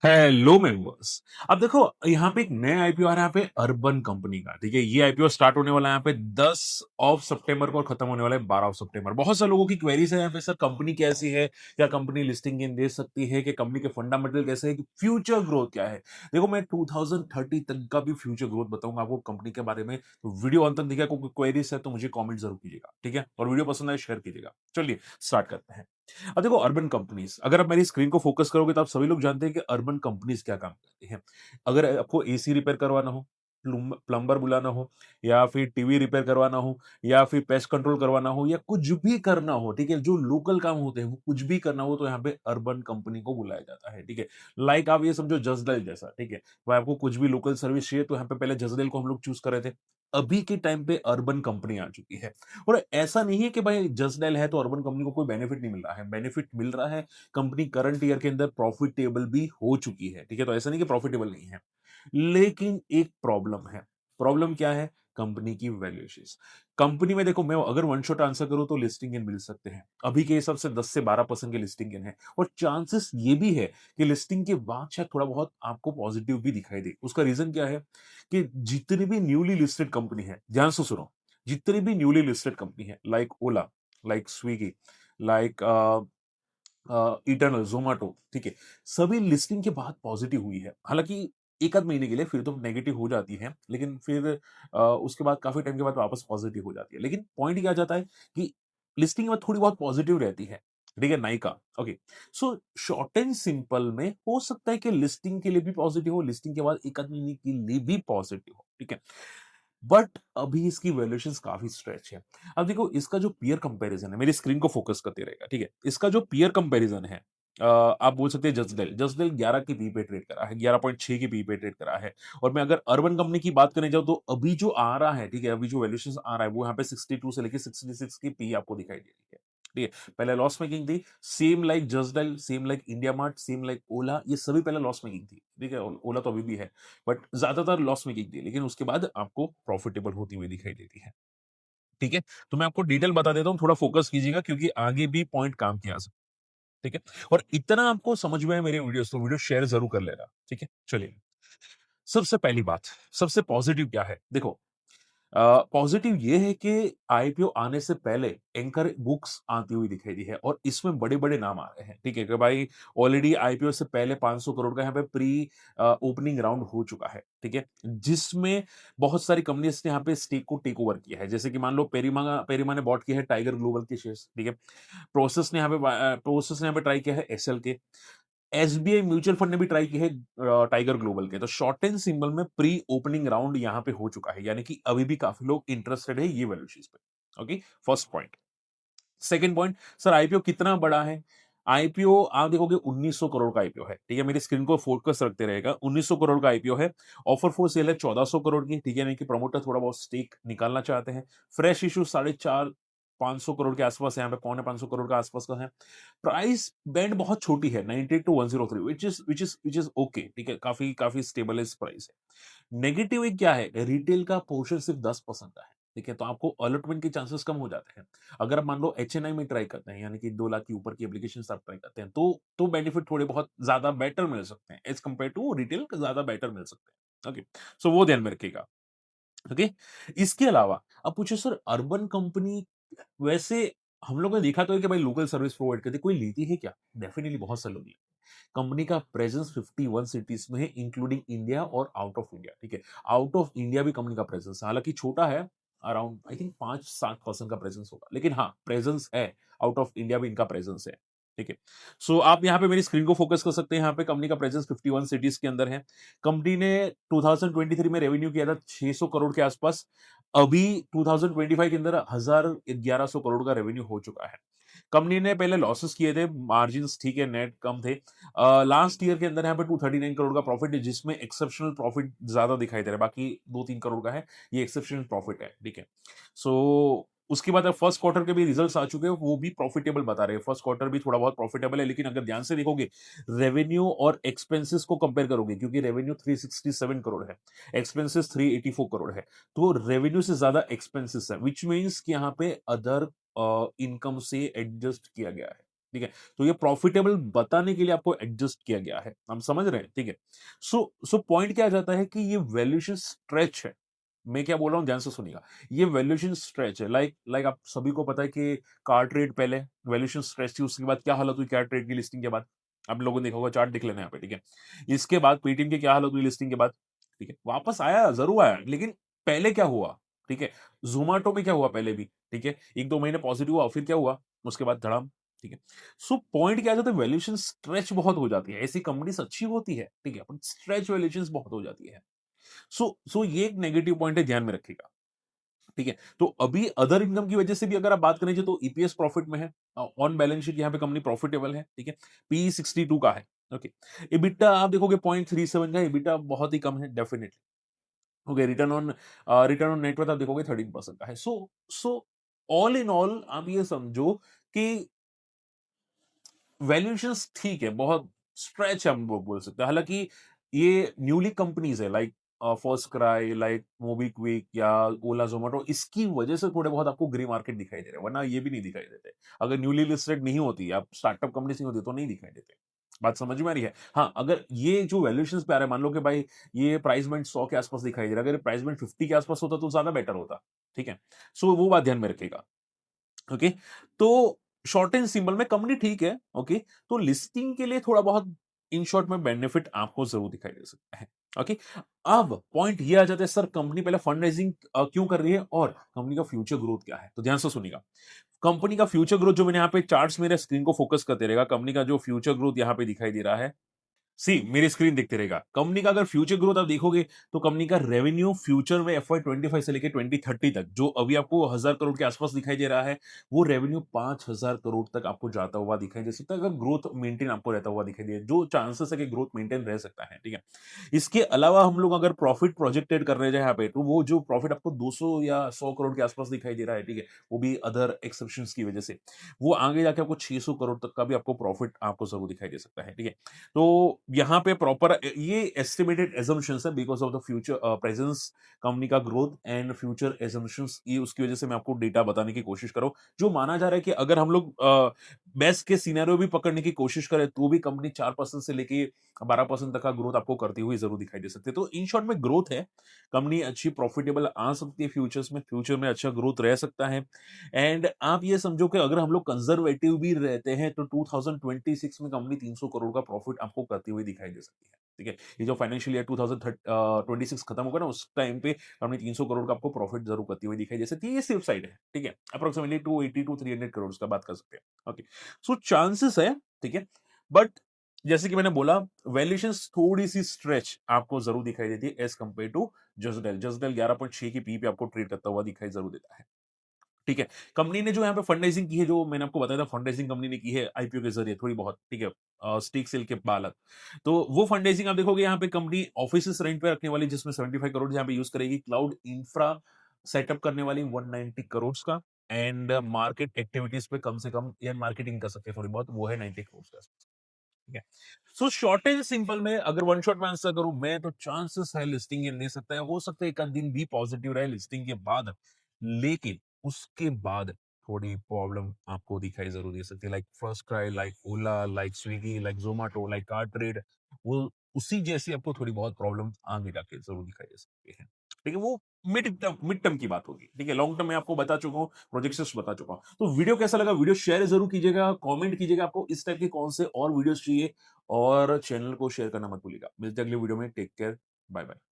Hello members. अब देखो, यहाँ पे एक नया आईपीओ आ रहा है यहाँ पे अर्बन कंपनी का। ठीक है, ये आईपीओ स्टार्ट होने वाला है यहाँ पे 10 ऑफ सितंबर को और खत्म होने वाला है 12 ऑफ सितंबर। बहुत सारे लोगों की क्वेरीज है यहाँ पे, सर कंपनी कैसी है, क्या कंपनी लिस्टिंग गेन दे सकती है, कि कंपनी के फंडामेंटल कैसे है, कि फ्यूचर ग्रोथ क्या है। देखो, मैं 2030 तक का भी फ्यूचर ग्रोथ बताऊंगा आपको कंपनी के बारे में। तो वीडियो अंत तक देखिएगा, कोई क्वेरीज है तो मुझे कॉमेंट जरूर कीजिएगा, ठीक है, और वीडियो पसंद आए शेयर कीजिएगा। चलिए स्टार्ट करते हैं। अब देखो, अर्बन कंपनीज, अगर आप मेरी स्क्रीन को फोकस करोगे तो आप सभी लोग जानते हैं कि अर्बन कंपनीज क्या काम करती हैं। अगर आपको एसी रिपेयर करवाना हो, प्लम्बर बुलाना हो, या फिर टीवी रिपेयर करवाना हो, या फिर पेस्ट कंट्रोल करवाना हो, या कुछ भी करना हो, ठीक है, जो लोकल काम होते हैं वो कुछ भी करना हो तो यहाँ पे अर्बन कंपनी को बुलाया जाता है। ठीक है, लाइक आप ये समझो जसडल जैसा। ठीक है, वो आपको कुछ भी लोकल सर्विस चाहिए तो यहाँ पे पहले जसडल को हम लोग चूज कर रहे थे, अभी के टाइम पे अर्बन कंपनी आ चुकी है। और ऐसा नहीं है कि भाई जस्ट डायल है तो अर्बन कंपनी को कोई बेनिफिट नहीं मिल रहा है, बेनिफिट मिल रहा है। कंपनी करंट ईयर के अंदर प्रॉफिटेबल भी हो चुकी है। ठीक है, तो ऐसा नहीं कि प्रॉफिटेबल नहीं है, लेकिन एक प्रॉब्लम है। प्रॉब्लम क्या है? कंपनी की वैल्यूएशन। कंपनी में देखो, मैं अगर वन शॉट आंसर करूं तो लिस्टिंग गेन मिल सकते हैं, अभी के हिसाब से 10 से 12% के लिस्टिंग गेन है, और चांसेस ये भी है कि लिस्टिंग के बाद शायद थोड़ा बहुत आपको पॉजिटिव भी दिखाई दे। उसका रीजन क्या है कि जितनी भी न्यूली लिस्टेड कंपनी है, ध्यान से सुनो, जितनी भी न्यूली लिस्टेड कंपनी है, like Ola, like Swiggy, like Eternal, Zomato, ठीक है, सभी लिस्टिंग के बाद पॉजिटिव हुई है। हालांकि एक आध महीने के लिए फिर तो नेगेटिव हो जाती है, लेकिन फिर उसके बाद काफी टाइम के बाद वापस पॉजिटिव हो जाती है। लेकिन पॉइंट क्या आ जाता है कि लिस्टिंग के बाद थोड़ी बहुत पॉजिटिव रहती है। ठीक है, Nykaa, okay. So short and simple में हो सकता है कि लिस्टिंग के लिए भी पॉजिटिव हो, लिस्टिंग के बाद एक आध महीने के लिए भी पॉजिटिव हो। ठीक है, बट अभी इसकी वैल्यूएशंस काफी स्ट्रेच है। अब देखो, इसका जो पीयर कंपैरिजन है, मेरी स्क्रीन को फोकस करते रहेगा, ठीक है, इसका जो पीयर कंपैरिजन है, आप बोल सकते हैं जसडेल, जसडेल 11 की पी पे ट्रेड करा है, 11.6 की पी पे ट्रेड करा है। और मैं अगर अर्बन कंपनी की बात करने जाऊं तो अभी जो आ रहा है, ठीक है, अभी जो वैल्यूएशन आ रहा है वो यहाँ पे 62 से लेके 66 की पी आपको दिखाई दे रही है। ठीक है, पहले लॉस मेकिंग थी, same like Justdial, same like IndiaMART, same like Ola, ये सभी पहले लॉस मेकिंग थी। ठीक है, ओला तो अभी भी है, बट ज्यादातर लॉस मेकिंग थी, लेकिन उसके बाद आपको प्रॉफिटेबल होती हुई दिखाई देती है। ठीक है, तो मैं आपको डिटेल बता देता हूं, थोड़ा फोकस कीजिएगा क्योंकि आगे भी पॉइंट काम किया सकता है। ठीक है, और इतना आपको समझ में है मेरे वीडियोस तो वीडियो शेयर जरूर कर लेना। ठीक है, चलिए, सबसे पहली बात, सबसे पॉजिटिव क्या है, देखो, पॉजिटिव ये है कि आईपीओ आने से पहले एंकर बुक्स आती हुई दिखाई दी है, और इसमें बड़े-बड़े नाम आ रहे हैं। ठीक है, कि भाई ऑलरेडी आईपीओ से पहले 500 करोड़ का यहाँ पे प्री ओपनिंग राउंड हो चुका है। ठीक है, जिसमें बहुत सारी कंपनीज ने यहाँ पे स्टेक को टेक ओवर किया है, जैसे कि मान लो पेरीमा ने बॉट किया है टाइगर ग्लोबल के शेयर्स। ठीक है, प्रोसेस ने यहाँ पे ट्राई किया है एसएल के, एसबीआई म्यूचुअल फंड ने भी ट्राई की है टाइगर ग्लोबल के। तो शॉर्ट एंड सिंबल में प्री ओपनिंग राउंड यहां पे हो चुका है, यानी कि अभी भी काफी लोग इंटरेस्टेड है ये वैल्यूशीज पे। Okay, first point. Second point, sir IPO कितना बड़ा है? आईपीओ आप देखोगे 1900 करोड़ का आईपीओ है। ठीक है, मेरी स्क्रीन को फोकस रखते रहेगा, 1900 करोड़ का आईपीओ है। ऑफर फॉर सेल है 1400 करोड़ की। ठीक है, यानी कि प्रमोटर थोड़ा बहुत स्टेक निकालना चाहते हैं। फ्रेश इशू 4.5 500 करोड़ के आसपास है, यहाँ पे 450 करोड़ के आसपास का है। प्राइस बैंड बहुत छोटी है, 98 टू 103, विच इज ओके। ठीक है, काफी काफी स्टेबल प्राइस है। नेगेटिव एक क्या है, रिटेल का पोर्शन सिर्फ 10% का है। ठीक है, तो आपको अलॉटमेंट के चांसेस कम हो जाते हैं। अगर आप मान लो एचएनआई में ट्राई करते हैं, यानी कि 2 लाख के ऊपर की एप्लीकेशन आप ट्राई करते हैं, तो बेनिफिट थोड़े बहुत ज्यादा बेटर मिल सकते हैं एज कम्पेयर टू रिटेल, ज्यादा बेटर मिल सकते हैं। ओके, सो वो ध्यान में रखिएगा। ओके, इसके अलावा अब पूछे सर अर्बन कंपनी, वैसे हम लोगों ने देखा तो है कि भाई लोकल सर्विस प्रोवाइड करती है, कोई लेती है क्या? डेफिनेटली बहुत सारे लोग लेते हैं। कंपनी का प्रेजेंस 51 सिटीज में है, इंक्लूडिंग इंडिया और आउट ऑफ इंडिया। ठीक है, आउट ऑफ इंडिया भी कंपनी का प्रेजेंस है, हालांकि छोटा है, अराउंड आई थिंक 5-7% का प्रेजेंस होगा, लेकिन हाँ प्रेजेंस है। आउट ऑफ इंडिया भी इनका प्रेजेंस है। ठीक है, सो आप यहाँ पे मेरी स्क्रीन को फोकस कर सकते हैं, यहाँ पे कंपनी का प्रेजेंस 51 सिटीज के अंदर है। कंपनी ने 2023 में रेवेन्यू किया था 600 करोड़ के आसपास, अभी 2025 के अंदर 1100 करोड़ का रेवेन्यू हो चुका है। कंपनी ने पहले लॉसेस किए थे, मार्जिन्स ठीक है नेट कम थे। लास्ट ईयर के अंदर यहाँ पे 239 करोड़ का प्रॉफिट है, जिसमें एक्सेप्शनल प्रॉफिट ज्यादा दिखाई दे रहा है, बाकी 2-3 करोड़ का है, ये एक्सेप्शनल प्रॉफिट है। ठीक है, सो उसके बाद फर्स्ट क्वार्टर के भी रिजल्ट्स आ चुके हैं, वो भी प्रॉफिटेबल बता रहे हैं, फर्स्ट क्वार्टर भी थोड़ा बहुत प्रॉफिटेबल है। लेकिन अगर ध्यान से देखोगे, रेवेन्यू और एक्सपेंसेस को कंपेयर करोगे, क्योंकि रेवेन्यू 367 करोड़ है, एक्सपेंसेस 384 करोड़ है, तो रेवेन्यू से ज्यादा एक्सपेंसेस है, विच मीन्स कि यहाँ पे अदर इनकम से एडजस्ट किया गया है। ठीक है? तो ये प्रॉफिटेबल बताने के लिए आपको एडजस्ट किया गया है। हम समझ रहे हैं, ठीक है? सो पॉइंट क्या आ जाता है कि ये वैल्यूएशन स्ट्रेच है। मैं क्या बोल रहा हूँ ध्यान से सुनिएगा। ये वैल्यूएशन स्ट्रेच है, लाइक लाइक आप सभी को पता है कि कार ट्रेड पहले वैल्यूएशन स्ट्रेच थी, उसके बाद क्या हालत हुई कार ट्रेड की लिस्टिंग के बाद? आप लोगों ने देखा होगा, चार्ट देख लेना यहाँ पे, ठीक है? इसके बाद पेटीएम की क्या हालत हुई लिस्टिंग के बाद? ठीक है? वापस आया, ज़रूर आया, लेकिन पहले क्या हुआ? ठीक है? ज़ोमैटो में क्या हुआ पहले भी? ठीक है? 1-2 महीने पॉजिटिव हुआ, फिर क्या हुआ? उसके बाद धड़ाम, ठीक है? सो पॉइंट क्या आ जाता है, वैल्यूएशन स्ट्रेच बहुत हो जाती है। ऐसी कंपनीज़ अच्छी होती है, ठीक है? बट स्ट्रेच वैल्यूएशंस बहुत हो जाती है। सो ये एक नेगेटिव पॉइंट है, ध्यान में रखिएगा, ठीक है? तो अभी अदर इनकम की वजह से भी अगर आप बात करें तो ईपीएस प्रॉफिट में है, ऑन बैलेंस शीट यहाँ पे कंपनी प्रॉफिटेबल है, ठीक है? पी 62 का है, ओके? EBITDA आप देखोगे 0.37 का EBITDA बहुत ही कम है, definitely, okay? Return on net worth आप देखोगे 13% का है। सो ऑल इन ऑल आप ये समझो कि वैल्यूएशंस ठीक है, बहुत स्ट्रेच हम वो बोल सकते हैं। हालाँकि ये न्यूली कंपनीज़ है, like FirstCry, like MobiKwik या ओला, ज़ोमैटो, इसकी वजह से थोड़े बहुत आपको ग्रे मार्केट दिखाई दे रहे हैं, वरना ये भी नहीं दिखाई देते। अगर न्यूली लिस्टेड नहीं होती, आप स्टार्टअप कंपनीज़ नहीं होती तो नहीं दिखाई देते। बात समझ में आ रही है? हाँ, अगर ये जो वैल्यूएशंस पे आ रहा है, मान लो कि भाई ये प्राइस बैंड 100 के आस-पास दिखाई दे रहा है, अगर ये प्राइस बैंड 50 के आस-पास होता तो ज़्यादा बेटर होता, ठीक है? सो वो बात ध्यान में रखिएगा। ओके, तो शॉर्ट एंड सिंपल में कंपनी ठीक है, ओके, तो लिस्टिंग के लिए थोड़ा बहुत इन शॉर्ट में बेनिफिट आपको जरूर दिखाई दे सकता है, ओके। अब पॉइंट ये आ जाता है, सर कंपनी पहले फंड रेजिंग क्यों कर रही है और कंपनी का फ्यूचर ग्रोथ क्या है? तो ध्यान से सुनिएगा। कंपनी का फ्यूचर ग्रोथ जो मैंने यहाँ पे चार्ट्स मेरे स्क्रीन को फोकस करते रहेगा, कंपनी का जो फ्यूचर ग्रोथ यहाँ पे दिखाई दे रहा है, सी मेरी स्क्रीन देखते रहेगा। कंपनी का अगर फ्यूचर ग्रोथ आप देखोगे तो कंपनी का रेवेन्यू फ्यूचर में एफवाई 25 से लेके 2030 तक, जो अभी आपको 1000 करोड़ के आसपास दिखाई दे रहा है, वो रेवेन्यू 5000 करोड़ तक आपको जाता हुआ दिखाई दे सकता है, अगर ग्रोथ मेंटेन आपको रहता हुआ दिखाई दे, जो चांसेस है कि ग्रोथ मेंटेन रह सकता है, ठीक है। इसके अलावा हम लोग अगर प्रॉफिट प्रोजेक्टेड कर रहे हैं यहाँ पे, तो वो जो प्रॉफिट आपको 200 या 100 करोड़ के आसपास दिखाई दे रहा है, ठीक है, वो भी अदर एक्सेप्शन की वजह से, वो आगे जाके आपको 600 करोड़ तक का भी आपको प्रॉफिट आपको जरूर दिखाई दे सकता है, ठीक है। तो यहाँ पे प्रॉपर ये एस्टिमेटेड एजम्पशंस है because of the future presence, company का ग्रोथ एंड फ्यूचर एजम्पशंस, ये उसकी वजह से मैं आपको डेटा बताने की कोशिश कर रहा हूँ। जो माना जा रहा है कि अगर हम लोग बेस्ट के सिनेरियो भी पकड़ने की कोशिश करें तो भी कंपनी 4% से लेके 12% तक का ग्रोथ आपको करती हुई जरूर दिखाई दे सकती है। तो इन शॉर्ट में ग्रोथ है, कंपनी अच्छी प्रॉफिटेबल आ सकती है, फ्यूचर्स में फ्यूचर में अच्छा ग्रोथ रह सकता है। एंड आप ये समझो कि अगर हम लोग कंजर्वेटिव भी रहते हैं तो 2026 में कंपनी 300 करोड़ का प्रॉफिट आपको करती हुई दिखाई दे सकती है, ठीक है। ये जो फाइनेंशियल ईयर 2026 खत्म होगा ना, उस टाइम पे कंपनी 300 करोड़ का आपको प्रॉफिट जरूर करती हुई दिखाई दे सकती है। ये सेफ साइड है, ठीक है, अप्रोक्सीमेटली 280 टू 300 करोड़ का बात कर सकते हैं, ओके। सो चांसेस है, ठीक है, बट जैसे कि मैंने बोला, वैल्यूएशन थोड़ी सी स्ट्रेच आपको जरूर दिखाई देती है एज कंपेयर टू जसडेल। जसडेल 11.6 की पी पे आपको ट्रेड करता हुआ दिखाई जरूर देता है, ठीक है। कंपनी ने जो यहाँ पे फंड रेजिंग की है, जो मैंने आपको बताया था, फंड रेजिंग कंपनी ने की है आईपीओ के जरिए थोड़ी बहुत, ठीक है, स्टेक सेल के बालक। तो वो फंड रेजिंग आप देखोगे यहाँ पे कंपनी ऑफिस रेंट पे रखने वाली, जिसमें 75 करोड़ यहाँ पे यूज करेगी, क्लाउड इंफ्रा सेटअप करने वाली 190 करोड़ का, एंड मार्केट एक्टिविटीज पे कम से कम या मार्केटिंग कर सकते हैं थोड़ी बहुत, वो है 90 करोड़ का, ठीक है। सो शॉर्टेज सिंपल में अगर वन शॉट में आंसर करूं मैं, तो चांसेस है लिस्टिंग ये ले सकता है, हो सकता है एक आध दिन भी पॉजिटिव रहे लिस्टिंग के बाद, लेकिन उसके बाद थोड़ी प्रॉब्लम आपको दिखाई जरूर दे सकती है, like FirstCry, like Ola, like Swiggy, like Zomato, like CarTrade, वो उसी जैसी आपको थोड़ी बहुत प्रॉब्लम आगे जाके जरूर दिखाई दे सकती है, ठीक है। वो मिड टर्म की बात होगी, ठीक है। लॉन्ग टर्म में आपको बता चुका हूँ, प्रोजेक्शंस बता चुका हूँ। तो वीडियो कैसा लगा, वीडियो शेयर जरूर कीजिएगा, कमेंट कीजिएगा आपको इस टाइप के कौन से और वीडियोस चाहिए, और चैनल को शेयर करना मत भूलिएगा। मिलते हैं अगले वीडियो में, टेक केयर, बाय बाय।